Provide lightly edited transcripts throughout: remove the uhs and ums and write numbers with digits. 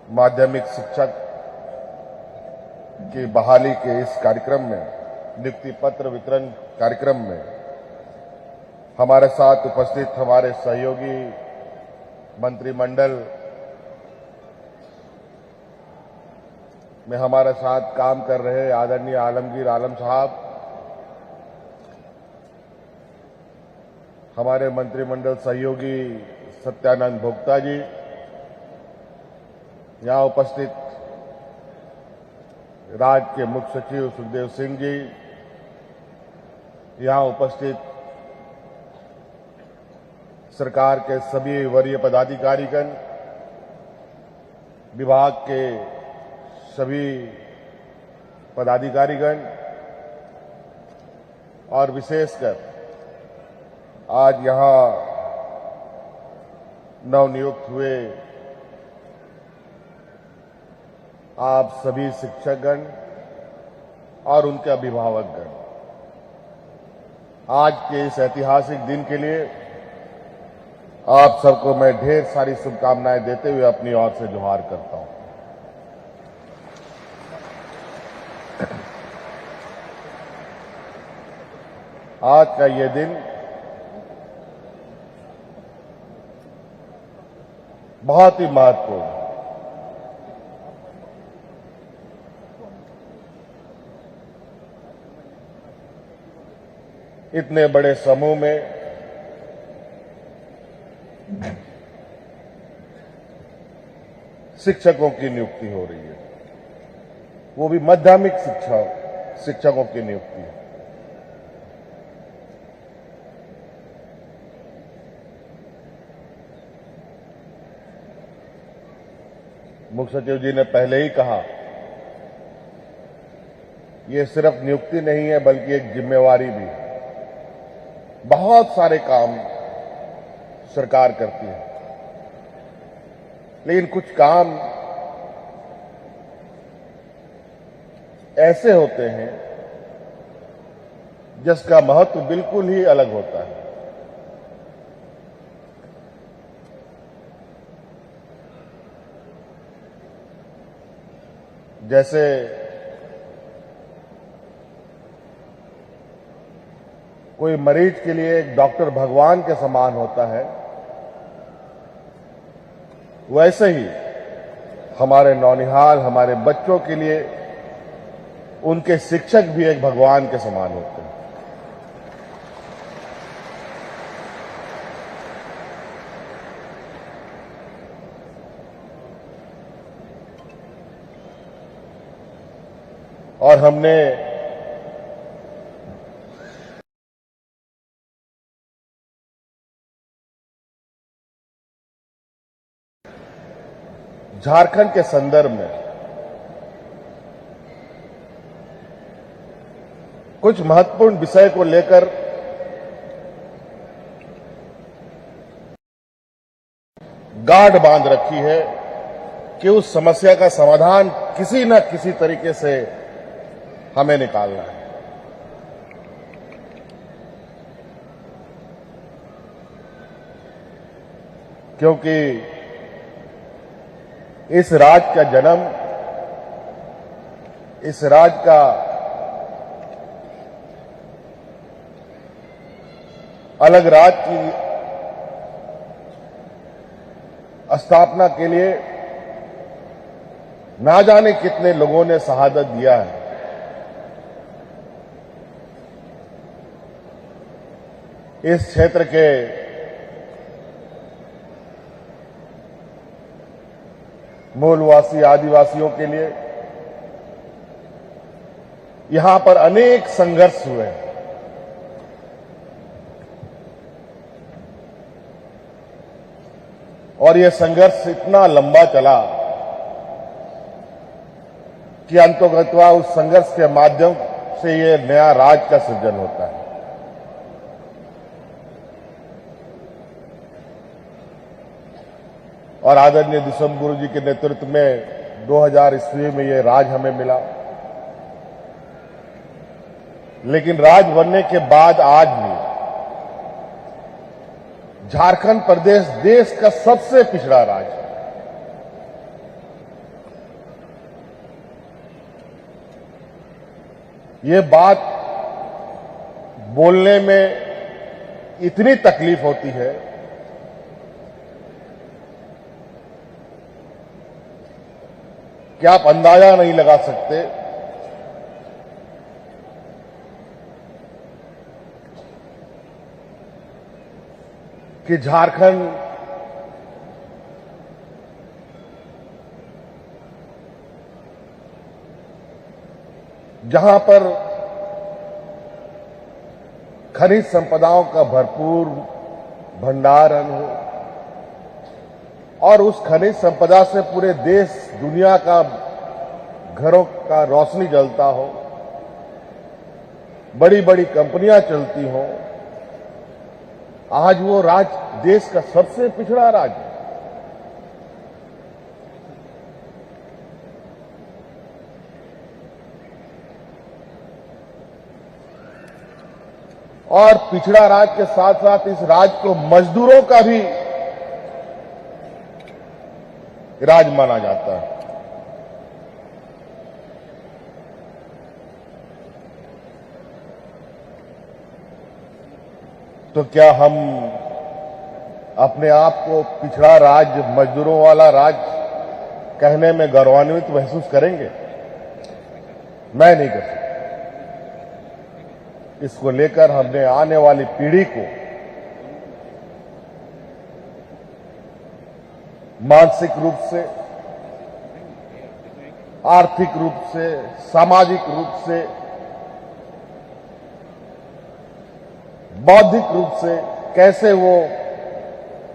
माध्यमिक शिक्षक की बहाली के इस कार्यक्रम में, नियुक्ति पत्र वितरण कार्यक्रम में हमारे साथ उपस्थित हमारे सहयोगी मंत्रिमंडल में हमारे साथ काम कर रहे आदरणीय आलमगीर आलम साहब, हमारे मंत्रिमंडल सहयोगी सत्यानंद भोक्ता जी, यहां उपस्थित राज्य के मुख्य सचिव सुखदेव सिंह जी, यहां उपस्थित सरकार के सभी वरीय पदाधिकारीगण, विभाग के सभी पदाधिकारीगण और विशेषकर आज यहां नवनियुक्त हुए आप सभी शिक्षकगण और उनके अभिभावकगण, आज के इस ऐतिहासिक दिन के लिए आप सबको मैं ढेर सारी शुभकामनाएं देते हुए अपनी ओर से जोहार करता हूं। आज का ये दिन बहुत ही महत्वपूर्ण है। इतने बड़े समूह में शिक्षकों की नियुक्ति हो रही है, वो भी माध्यमिक शिक्षकों की नियुक्ति है। मुख्य सचिव जी ने पहले ही कहा, ये सिर्फ नियुक्ति नहीं है बल्कि एक जिम्मेवारी भी है। बहुत सारे काम सरकार करती है, लेकिन कुछ काम ऐसे होते हैं जिसका महत्व बिल्कुल ही अलग होता है। जैसे कोई मरीज के लिए एक डॉक्टर भगवान के समान होता है, वैसे ही हमारे नौनिहाल, हमारे बच्चों के लिए उनके शिक्षक भी एक भगवान के समान होते हैं। और हमने झारखंड के संदर्भ में कुछ महत्वपूर्ण विषय को लेकर गांठ बांध रखी है कि उस समस्या का समाधान किसी न किसी तरीके से हमें निकालना है। क्योंकि इस राज्य का जन्म, इस राज्य का अलग राज्य की स्थापना के लिए ना जाने कितने लोगों ने शहादत दिया है। इस क्षेत्र के मूलवासी आदिवासियों के लिए यहां पर अनेक संघर्ष हुए हैं। और यह संघर्ष इतना लंबा चला कि अंततः उस संघर्ष के माध्यम से यह नया राज्य का सृजन होता है। और आदरणीय दिसंबर गुरु जी के नेतृत्व में 2000 ईस्वी में यह राज हमें मिला। लेकिन राज बनने के बाद आज भी झारखंड प्रदेश देश का सबसे पिछड़ा राज्य है। ये बात बोलने में इतनी तकलीफ होती है कि आप अंदाजा नहीं लगा सकते कि झारखंड जहां पर खनिज संपदाओं का भरपूर भंडारण हो और उस खनिज संपदा से पूरे देश दुनिया का घरों का रोशनी जलता हो, बड़ी बड़ी कंपनियां चलती हों, आज वो राज्य देश का सबसे पिछड़ा राज्य है। और पिछड़ा राज्य के साथ साथ इस राज्य को मजदूरों का भी राज्य माना जाता है। तो क्या हम अपने आप को पिछड़ा राज्य, मजदूरों वाला राज्य कहने में गौरवान्वित महसूस करेंगे? मैं नहीं कर सकता। इसको लेकर हमने आने वाली पीढ़ी को मानसिक रूप से, आर्थिक रूप से, सामाजिक रूप से, बौद्धिक रूप से कैसे वो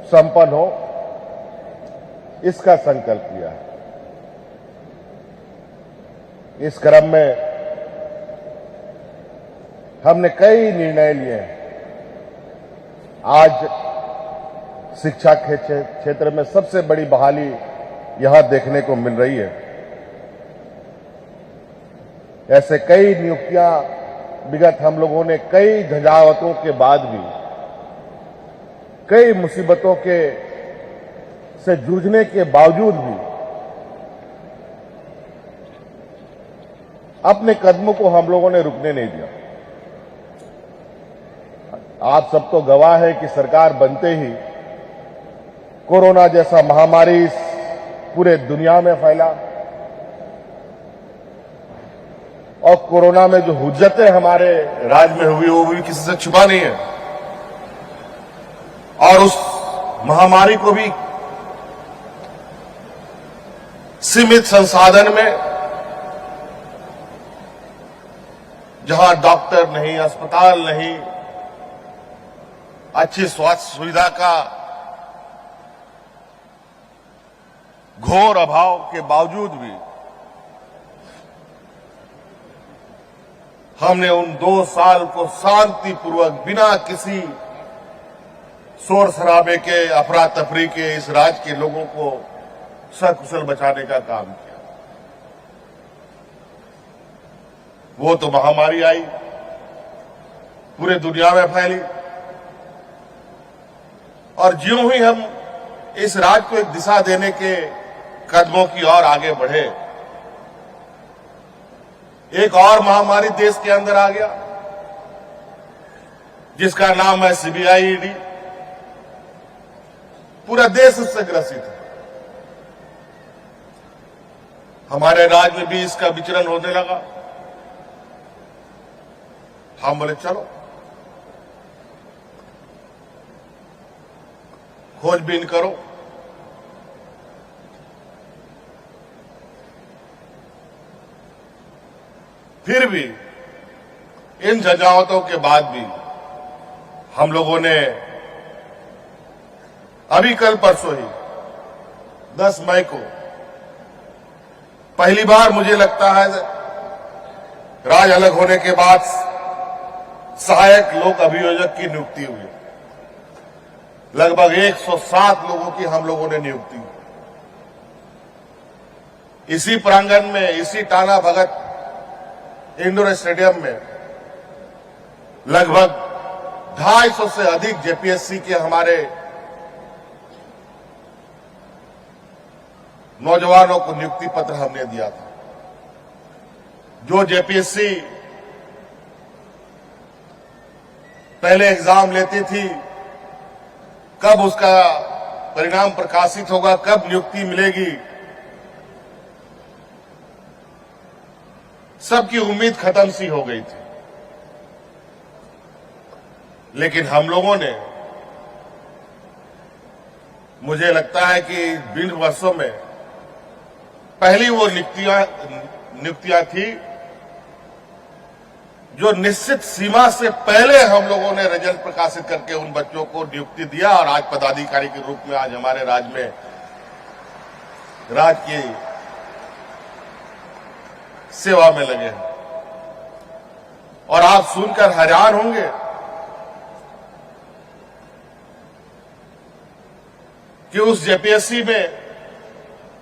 संपन्न हो, इसका संकल्प किया है। इस क्रम में हमने कई निर्णय लिए हैं। आज शिक्षा के क्षेत्र में सबसे बड़ी बहाली यहां देखने को मिल रही है। ऐसे कई नियुक्तियां विगत हम लोगों ने कई झंझावतों के बाद भी, कई मुसीबतों के से जूझने के बावजूद भी अपने कदमों को हम लोगों ने रुकने नहीं दिया। आप सब तो गवाह है कि सरकार बनते ही कोरोना जैसा महामारी पूरे दुनिया में फैला और कोरोना में जो हुज्जतें हमारे राज्य में हुई वो भी किसी से छुपा नहीं है। और उस महामारी को भी सीमित संसाधन में, जहां डॉक्टर नहीं, अस्पताल नहीं, अच्छी स्वास्थ्य सुविधा का घोर अभाव के बावजूद भी हमने उन 2 साल को शांतिपूर्वक बिना किसी शोर शराबे के, अफरा तफरी के इस राज्य के लोगों को सकुशल बचाने का काम किया। वो तो महामारी आई, पूरे दुनिया में फैली और ज्यों ही हम इस राज्य को एक दिशा देने के कदमों की ओर आगे बढ़े, एक और महामारी देश के अंदर आ गया जिसका नाम है सीबीआई, ईडी। पूरा देश इससे ग्रसित है। हमारे राज्य में भी इसका विचरण होने लगा। हम बोले चलो खोजबीन करो, फिर भी इन झंझावतों के बाद भी हम लोगों ने अभी कल परसों ही 10 मई को पहली बार मुझे लगता है राज अलग होने के बाद सहायक लोक अभियोजक की नियुक्ति हुई। लगभग 107 लोगों की हम लोगों ने नियुक्ति की। इसी प्रांगण में, इसी टाना भगत इंडोर स्टेडियम में लगभग 250 से अधिक जेपीएससी के हमारे नौजवानों को नियुक्ति पत्र हमने दिया था। जो जेपीएससी पहले एग्जाम लेती थी, कब उसका परिणाम प्रकाशित होगा, कब नियुक्ति मिलेगी, सबकी उम्मीद खत्म सी हो गई थी। लेकिन हम लोगों ने, मुझे लगता है कि 20 वर्षों में पहली वो नियुक्तियां थी जो निश्चित सीमा से पहले हम लोगों ने रिजल्ट प्रकाशित करके उन बच्चों को नियुक्ति दिया और आज पदाधिकारी के रूप में आज हमारे राज्य में राज्य की सेवा में लगे हैं। और आप सुनकर हैरान होंगे कि उस जेपीएससी में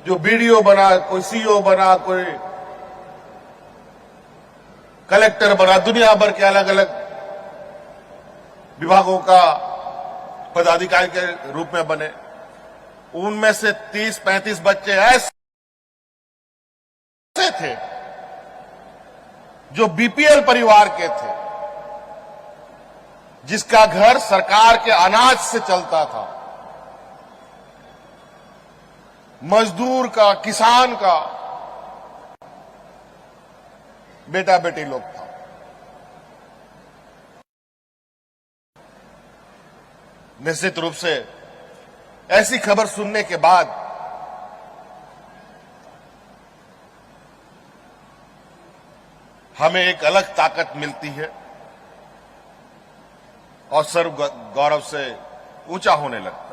जो बीडीओ बना, कोई सीईओ बना, कोई कलेक्टर बना, दुनिया भर के अलग अलग विभागों का पदाधिकारी के रूप में बने, उनमें से 30-35 बच्चे ऐसे थे जो बीपीएल परिवार के थे, जिसका घर सरकार के अनाज से चलता था, मजदूर का, किसान का बेटा बेटी लोग था। निश्चित रूप से ऐसी खबर सुनने के बाद हमें एक अलग ताकत मिलती है और सर्व गौरव से ऊंचा होने लगता है।